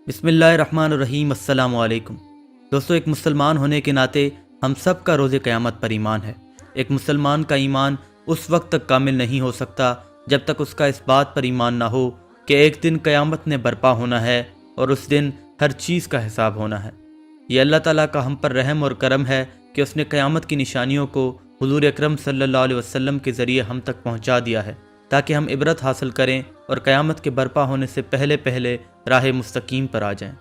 بسم اللہ الرحمن الرحیم۔ السلام علیکم دوستو، ایک مسلمان ہونے کے ناطے ہم سب کا روز قیامت پر ایمان ہے۔ ایک مسلمان کا ایمان اس وقت تک کامل نہیں ہو سکتا جب تک اس کا اس بات پر ایمان نہ ہو کہ ایک دن قیامت نے برپا ہونا ہے اور اس دن ہر چیز کا حساب ہونا ہے۔ یہ اللہ تعالیٰ کا ہم پر رحم اور کرم ہے کہ اس نے قیامت کی نشانیوں کو حضور اکرم صلی اللہ علیہ وسلم کے ذریعے ہم تک پہنچا دیا ہے تاکہ ہم عبرت حاصل کریں اور قیامت کے برپا ہونے سے پہلے راہ مستقیم پر آ جائیں۔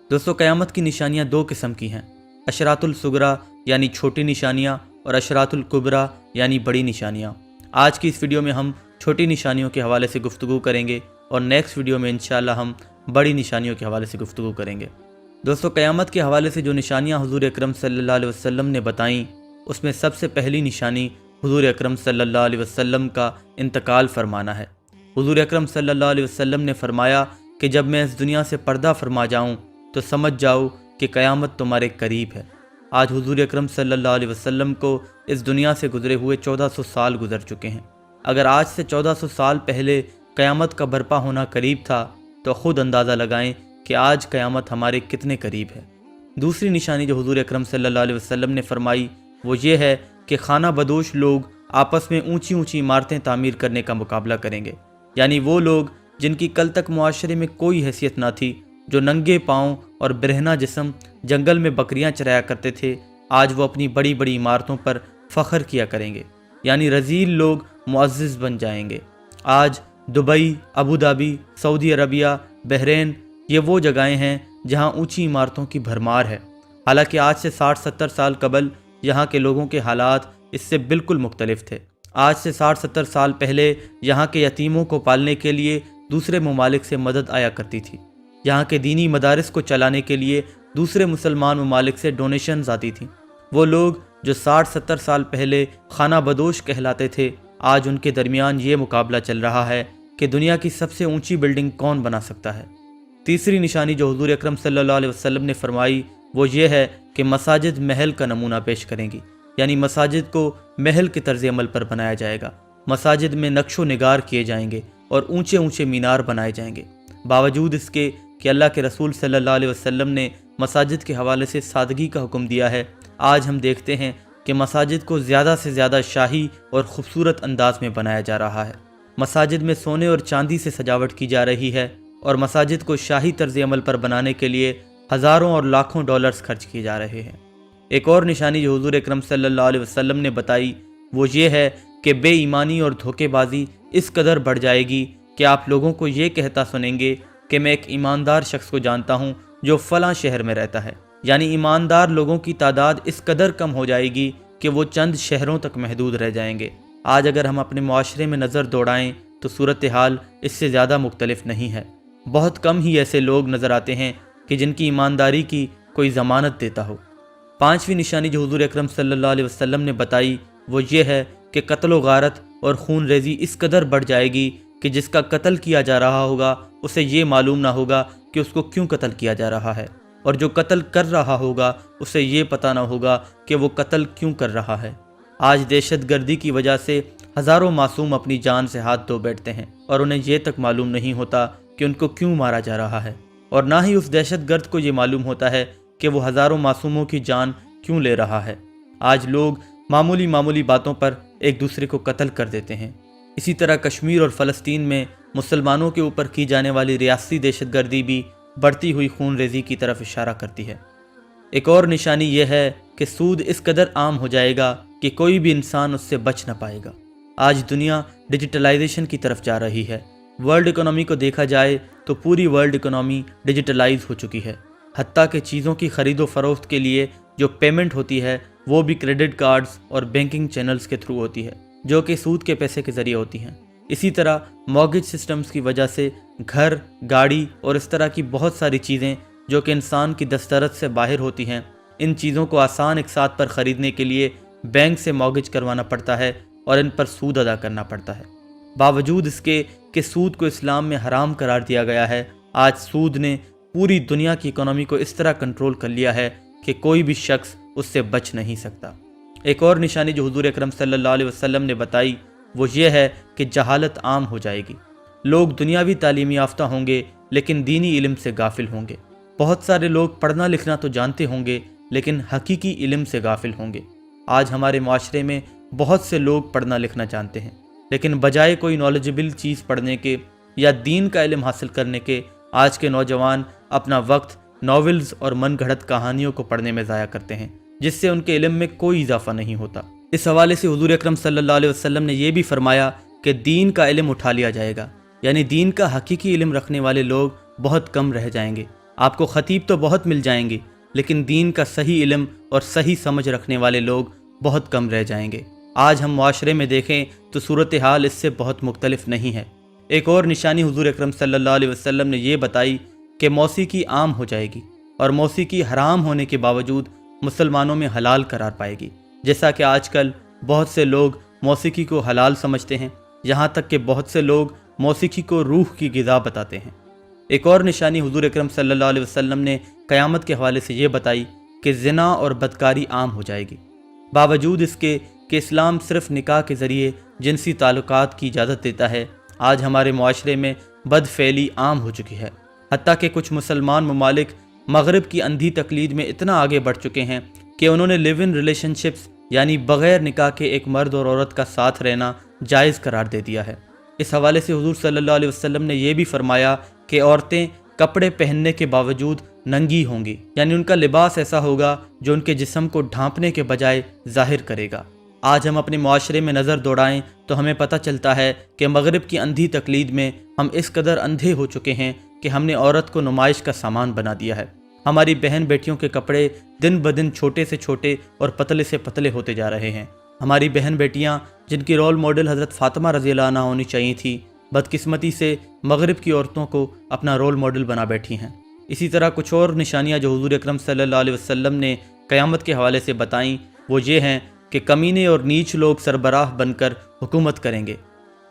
دوستو، قیامت کی نشانیاں دو قسم کی ہیں، اشراط الصغریٰ یعنی چھوٹی نشانیاں اور اشراط الکبریٰ یعنی بڑی نشانیاں۔ آج کی اس ویڈیو میں ہم چھوٹی نشانیوں کے حوالے سے گفتگو کریں گے اور نیکسٹ ویڈیو میں انشاءاللہ ہم بڑی نشانیوں کے حوالے سے گفتگو کریں گے۔ دوستو، قیامت کے حوالے سے جو نشانیاں حضور اکرم صلی اللہ علیہ وسلم نے بتائیں، اس میں سب سے پہلی نشانی حضور اکرم صلی اللہ علیہ وسلم کا انتقال فرمانا ہے۔ حضور اکرم صلی اللہ علیہ وسلم نے فرمایا کہ جب میں اس دنیا سے پردہ فرما جاؤں تو سمجھ جاؤ کہ قیامت تمہارے قریب ہے۔ آج حضور اکرم صلی اللہ علیہ وسلم کو اس دنیا سے گزرے ہوئے 1400 سال گزر چکے ہیں۔ اگر آج سے 1400 سال پہلے قیامت کا برپا ہونا قریب تھا تو خود اندازہ لگائیں کہ آج قیامت ہمارے کتنے قریب ہے۔ دوسری نشانی جو حضور اکرم صلی اللہ علیہ وسلم نے فرمائی وہ یہ ہے کہ خانہ بدوش لوگ آپس میں اونچی اونچی عمارتیں تعمیر کرنے کا مقابلہ کریں گے، یعنی وہ لوگ جن کی کل تک معاشرے میں کوئی حیثیت نہ تھی، جو ننگے پاؤں اور برہنہ جسم جنگل میں بکریاں چرایا کرتے تھے، آج وہ اپنی بڑی بڑی عمارتوں پر فخر کیا کریں گے، یعنی رذیل لوگ معزز بن جائیں گے۔ آج دبئی، ابوظہبی، سعودی عربیہ، بحرین یہ وہ جگہیں ہیں جہاں اونچی عمارتوں کی بھرمار ہے، حالانکہ آج سے 60-70 سال قبل یہاں کے لوگوں کے حالات اس سے بالکل مختلف تھے۔ آج سے 60-70 سال پہلے یہاں کے یتیموں کو پالنے کے لیے دوسرے ممالک سے مدد آیا کرتی تھی، یہاں کے دینی مدارس کو چلانے کے لیے دوسرے مسلمان ممالک سے ڈونیشنز آتی تھیں۔ وہ لوگ جو 60-70 سال پہلے خانہ بدوش کہلاتے تھے، آج ان کے درمیان یہ مقابلہ چل رہا ہے کہ دنیا کی سب سے اونچی بلڈنگ کون بنا سکتا ہے۔ تیسری نشانی جو حضور اکرم صلی اللہ علیہ وسلم نے فرمائی وہ یہ ہے کہ مساجد محل کا نمونہ پیش کریں گی، یعنی مساجد کو محل کے طرز عمل پر بنایا جائے گا۔ مساجد میں نقش و نگار کیے جائیں گے اور اونچے اونچے مینار بنائے جائیں گے، باوجود اس کے کہ اللہ کے رسول صلی اللہ علیہ وسلم نے مساجد کے حوالے سے سادگی کا حکم دیا ہے۔ آج ہم دیکھتے ہیں کہ مساجد کو زیادہ سے زیادہ شاہی اور خوبصورت انداز میں بنایا جا رہا ہے۔ مساجد میں سونے اور چاندی سے سجاوٹ کی جا رہی ہے اور مساجد کو شاہی طرز عمل پر بنانے کے لیے ہزاروں اور لاکھوں ڈالرز خرچ کیے جا رہے ہیں۔ ایک اور نشانی جو حضور اکرم صلی اللہ علیہ وسلم نے بتائی وہ یہ ہے کہ بے ایمانی اور دھوکے بازی اس قدر بڑھ جائے گی کہ آپ لوگوں کو یہ کہتا سنیں گے کہ میں ایک ایماندار شخص کو جانتا ہوں جو فلاں شہر میں رہتا ہے، یعنی ایماندار لوگوں کی تعداد اس قدر کم ہو جائے گی کہ وہ چند شہروں تک محدود رہ جائیں گے۔ آج اگر ہم اپنے معاشرے میں نظر دوڑائیں تو صورتحال اس سے زیادہ مختلف نہیں ہے۔ بہت کم ہی ایسے لوگ نظر آتے ہیں کہ جن کی ایمانداری کی کوئی ضمانت دیتا ہو۔ پانچویں نشانی جو حضور اکرم صلی اللہ علیہ وسلم نے بتائی وہ یہ ہے کہ قتل و غارت اور خون ریزی اس قدر بڑھ جائے گی کہ جس کا قتل کیا جا رہا ہوگا اسے یہ معلوم نہ ہوگا کہ اس کو کیوں قتل کیا جا رہا ہے، اور جو قتل کر رہا ہوگا اسے یہ پتہ نہ ہوگا کہ وہ قتل کیوں کر رہا ہے۔ آج دہشت گردی کی وجہ سے ہزاروں معصوم اپنی جان سے ہاتھ دھو بیٹھتے ہیں اور انہیں یہ تک معلوم نہیں ہوتا کہ ان کو کیوں مارا جا رہا ہے، اور نہ ہی اس دہشت گرد کو یہ معلوم ہوتا ہے کہ وہ ہزاروں معصوموں کی جان کیوں لے رہا ہے۔ آج لوگ معمولی باتوں پر ایک دوسرے کو قتل کر دیتے ہیں۔ اسی طرح کشمیر اور فلسطین میں مسلمانوں کے اوپر کی جانے والی ریاستی دہشت گردی بھی بڑھتی ہوئی خون ریزی کی طرف اشارہ کرتی ہے۔ ایک اور نشانی یہ ہے کہ سود اس قدر عام ہو جائے گا کہ کوئی بھی انسان اس سے بچ نہ پائے گا۔ آج دنیا ڈیجیٹلائزیشن کی طرف جا رہی ہے۔ ورلڈ اکنامی کو دیکھا جائے تو پوری ورلڈ اکنامی ڈیجیٹلائز ہو چکی ہے، حتیٰ کہ چیزوں کی خرید و فروخت کے لیے جو پیمنٹ ہوتی ہے وہ بھی کریڈٹ کارڈز اور بینکنگ چینلز کے تھرو ہوتی ہے، جو کہ سود کے پیسے کے ذریعے ہوتی ہیں۔ اسی طرح مارگیج سسٹمز کی وجہ سے گھر، گاڑی اور اس طرح کی بہت ساری چیزیں جو کہ انسان کی دسترس سے باہر ہوتی ہیں، ان چیزوں کو آسان اقساط پر خریدنے کے لیے بینک سے مارگیج کروانا پڑتا ہے اور ان پر سود ادا کرنا پڑتا ہے۔ باوجود اس کے کہ سود کو اسلام میں حرام قرار دیا گیا ہے، آج سود نے پوری دنیا کی اکانومی کو اس طرح کنٹرول کر لیا ہے کہ کوئی بھی شخص اس سے بچ نہیں سکتا۔ ایک اور نشانی جو حضور اکرم صلی اللہ علیہ وسلم نے بتائی وہ یہ ہے کہ جہالت عام ہو جائے گی۔ لوگ دنیاوی تعلیم یافتہ ہوں گے لیکن دینی علم سے غافل ہوں گے۔ بہت سارے لوگ پڑھنا لکھنا تو جانتے ہوں گے لیکن حقیقی علم سے غافل ہوں گے۔ آج ہمارے معاشرے میں بہت سے لوگ پڑھنا لکھنا جانتے ہیں لیکن بجائے کوئی نالجبل چیز پڑھنے کے یا دین کا علم حاصل کرنے کے، آج کے نوجوان اپنا وقت ناولز اور من گھڑت کہانیوں کو پڑھنے میں ضائع کرتے ہیں جس سے ان کے علم میں کوئی اضافہ نہیں ہوتا۔ اس حوالے سے حضور اکرم صلی اللہ علیہ وسلم نے یہ بھی فرمایا کہ دین کا علم اٹھا لیا جائے گا، یعنی دین کا حقیقی علم رکھنے والے لوگ بہت کم رہ جائیں گے۔ آپ کو خطیب تو بہت مل جائیں گے لیکن دین کا صحیح علم اور صحیح سمجھ رکھنے والے لوگ بہت کم رہ جائیں گے۔ آج ہم معاشرے میں دیکھیں تو صورتحال اس سے بہت مختلف نہیں ہے۔ ایک اور نشانی حضور اکرم صلی اللہ علیہ وسلم نے یہ بتائی کہ موسیقی عام ہو جائے گی اور موسیقی حرام ہونے کے باوجود مسلمانوں میں حلال قرار پائے گی، جیسا کہ آج کل بہت سے لوگ موسیقی کو حلال سمجھتے ہیں، یہاں تک کہ بہت سے لوگ موسیقی کو روح کی غذا بتاتے ہیں۔ ایک اور نشانی حضور اکرم صلی اللہ علیہ وسلم نے قیامت کے حوالے سے یہ بتائی کہ زنا اور بدکاری عام ہو جائے گی، باوجود اس کے کہ اسلام صرف نکاح کے ذریعے جنسی تعلقات کی اجازت دیتا ہے۔ آج ہمارے معاشرے میں بد فعلی عام ہو چکی ہے، حتیٰ کہ کچھ مسلمان ممالک مغرب کی اندھی تقلید میں اتنا آگے بڑھ چکے ہیں کہ انہوں نے لیو ان ریلیشن شپس یعنی بغیر نکاح کے ایک مرد اور عورت کا ساتھ رہنا جائز قرار دے دیا ہے۔ اس حوالے سے حضور صلی اللہ علیہ وسلم نے یہ بھی فرمایا کہ عورتیں کپڑے پہننے کے باوجود ننگی ہوں گی، یعنی ان کا لباس ایسا ہوگا جو ان کے جسم کو ڈھانپنے کے بجائے ظاہر کرے گا۔ آج ہم اپنے معاشرے میں نظر دوڑائیں تو ہمیں پتہ چلتا ہے کہ مغرب کی اندھی تقلید میں ہم اس قدر اندھے ہو چکے ہیں کہ ہم نے عورت کو نمائش کا سامان بنا دیا ہے۔ ہماری بہن بیٹیوں کے کپڑے دن بدن چھوٹے سے چھوٹے اور پتلے سے پتلے ہوتے جا رہے ہیں۔ ہماری بہن بیٹیاں جن کی رول ماڈل حضرت فاطمہ رضی اللہ عنہا ہونی چاہیے تھی، بدقسمتی سے مغرب کی عورتوں کو اپنا رول ماڈل بنا بیٹھی ہیں۔ اسی طرح کچھ اور نشانیاں جو حضور اکرم صلی اللہ علیہ وسلم نے قیامت کے حوالے سے بتائیں وہ یہ ہیں کہ کمینے اور نیچ لوگ سربراہ بن کر حکومت کریں گے،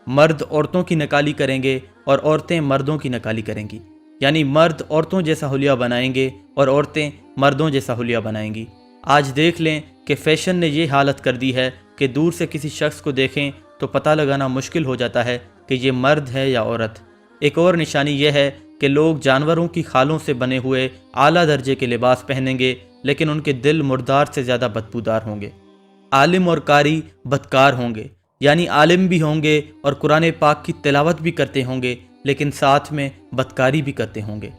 مرد عورتوں کی نکالی کریں گے اور عورتیں مردوں کی نکالی کریں گی، یعنی مرد عورتوں جیسا حلیہ بنائیں گے اور عورتیں مردوں جیسا حلیہ بنائیں گی۔ آج دیکھ لیں کہ فیشن نے یہ حالت کر دی ہے کہ دور سے کسی شخص کو دیکھیں تو پتہ لگانا مشکل ہو جاتا ہے کہ یہ مرد ہے یا عورت۔ ایک اور نشانی یہ ہے کہ لوگ جانوروں کی خالوں سے بنے ہوئے اعلیٰ درجے کے لباس پہنیں گے لیکن ان کے دل مردار سے زیادہ بدبودار ہوں گے۔ عالم اور قاری بدکار ہوں گے، یعنی عالم بھی ہوں گے اور قرآن پاک کی تلاوت بھی کرتے ہوں گے لیکن ساتھ میں بدکاری بھی کرتے ہوں گے۔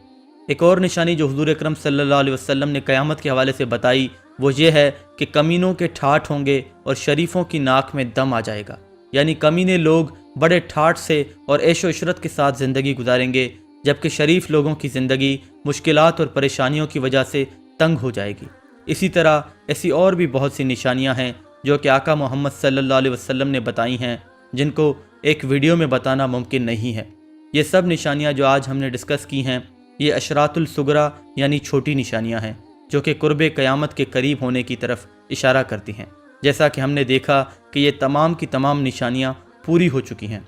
ایک اور نشانی جو حضور اکرم صلی اللہ علیہ وسلم نے قیامت کے حوالے سے بتائی وہ یہ ہے کہ کمینوں کے ٹھاٹھ ہوں گے اور شریفوں کی ناک میں دم آ جائے گا، یعنی کمینے لوگ بڑے ٹھاٹھ سے اور عیش و عشرت کے ساتھ زندگی گزاریں گے جبکہ شریف لوگوں کی زندگی مشکلات اور پریشانیوں کی وجہ سے تنگ ہو جائے گی۔ اسی طرح ایسی اور بھی بہت سی نشانیاں ہیں جو کہ آقا محمد صلی اللہ علیہ وسلم نے بتائی ہیں جن کو ایک ویڈیو میں بتانا ممکن نہیں ہے۔ یہ سب نشانیاں جو آج ہم نے ڈسکس کی ہیں یہ اشراط الصغریٰ یعنی چھوٹی نشانیاں ہیں جو کہ قرب قیامت کے قریب ہونے کی طرف اشارہ کرتی ہیں، جیسا کہ ہم نے دیکھا کہ یہ تمام کی تمام نشانیاں پوری ہو چکی ہیں۔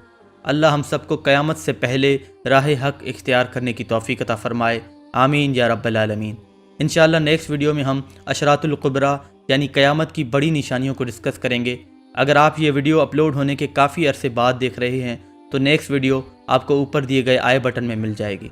اللہ ہم سب کو قیامت سے پہلے راہ حق اختیار کرنے کی توفیق عطا فرمائے، آمین یا رب العالمین۔ انشاءاللہ نیکسٹ ویڈیو میں ہم اشراط الکبریٰ یعنی قیامت کی بڑی نشانیوں کو ڈسکس کریں گے۔ اگر آپ یہ ویڈیو اپلوڈ ہونے کے کافی عرصے بعد دیکھ رہے ہیں تو نیکسٹ ویڈیو آپ کو اوپر دیے گئے آئی بٹن میں مل جائے گی۔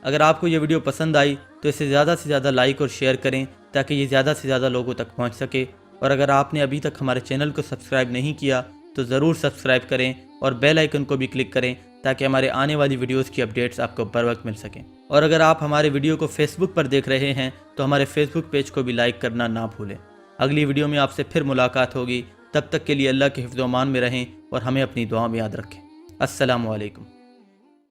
اگر آپ کو یہ ویڈیو پسند آئی تو اسے زیادہ سے زیادہ لائک اور شیئر کریں تاکہ یہ زیادہ سے زیادہ لوگوں تک پہنچ سکے، اور اگر آپ نے ابھی تک ہمارے چینل کو سبسکرائب نہیں کیا تو ضرور سبسکرائب کریں اور بیل آئیکن کو بھی کلک کریں تاکہ ہمارے آنے والی ویڈیوز کی اپڈیٹس آپ کو بر وقت مل سکیں۔ اور اگر آپ ہمارے ویڈیو کو فیس بک پر دیکھ رہے ہیں تو ہمارے فیس بک پیج کو بھی لائک کرنا نہ بھولیں۔ اگلی ویڈیو میں آپ سے پھر ملاقات ہوگی، تب تک کے لیے اللہ کے حفظ و امان میں رہیں اور ہمیں اپنی دعا میں یاد رکھیں۔ السلام علیکم۔